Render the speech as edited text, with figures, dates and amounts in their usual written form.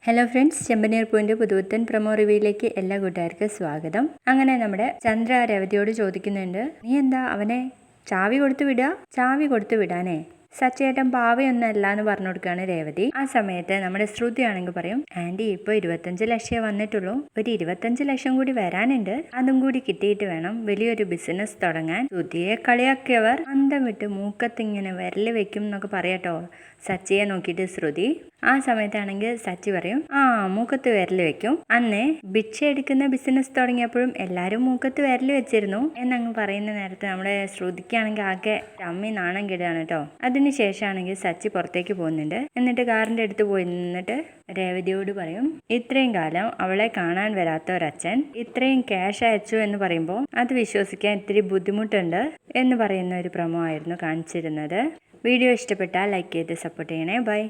Hello friends, ചെമ്പനീർ പൂവിൻ്റെ പുതുപുത്തൻ promo റിവ്യൂയിലേക്ക് എല്ലാ കൂട്ടുകാർക്കും സ്വാഗതം. അങ്ങനെ നമ്മുടെ ചന്ദ്ര രവതിയോട് ചോദിക്കുന്നുണ്ട്, നീ എന്താ അവനെ ചാവി കൊടുത്തു വിടാനേ? സച്ചേട്ടൻ പാവയൊന്നല്ല എന്ന് പറഞ്ഞു കൊടുക്കുകയാണ് രേവതി. ആ സമയത്ത് നമ്മുടെ ശ്രുതി ആണെങ്കിൽ പറയും, ആന്റി ഇപ്പോൾ 25 ലക്ഷം വന്നിട്ടുള്ളൂ, ഒരു 25 ലക്ഷം കൂടി വരാനുണ്ട്, അതും കൂടി കിട്ടിയിട്ട് വേണം വലിയൊരു ബിസിനസ് തുടങ്ങാൻ. ശ്രുതിയെ കളിയാക്കിയവർ അന്തം വിട്ട് മൂക്കത്തിങ്ങനെ വിരല് വെക്കും എന്നൊക്കെ പറയാട്ടോ സച്ചിയെ നോക്കിയിട്ട് ശ്രുതി. ആ സമയത്താണെങ്കിൽ സച്ചി പറയും, മൂക്കത്ത് വിരല് വെക്കും. അന്ന് ഭിക്ഷ എടുക്കുന്ന ബിസിനസ് തുടങ്ങിയപ്പോഴും എല്ലാരും മൂക്കത്ത് വിരല് വെച്ചിരുന്നു എന്നങ്ങ് പറയുന്ന നേരത്ത് നമ്മുടെ ശ്രുതിക്കാണെങ്കിൽ ആകെ അമ്മി നാണം കെടുകയാണ് കേട്ടോ. അതിനുശേഷമാണെങ്കിൽ സച്ചി പുറത്തേക്ക് പോകുന്നുണ്ട്. എന്നിട്ട് കാറിന്റെ അടുത്ത് പോയി നിന്നിട്ട് രേവതിയോട് പറയും, ഇത്രയും കാലം അവളെ കാണാൻ വരാത്ത ഒരച്ഛൻ ഇത്രയും ക്യാഷ് അയച്ചു എന്ന് പറയുമ്പോൾ അത് വിശ്വസിക്കാൻ ഇത്തിരി ബുദ്ധിമുട്ടുണ്ട് എന്ന് പറയുന്ന ഒരു പ്രൊമോ ആയിരുന്നു കാണിച്ചിരുന്നത്. വീഡിയോ ഇഷ്ടപ്പെട്ടാൽ ലൈക്ക് ചെയ്ത് സപ്പോർട്ട് ചെയ്യണേ. ബൈ.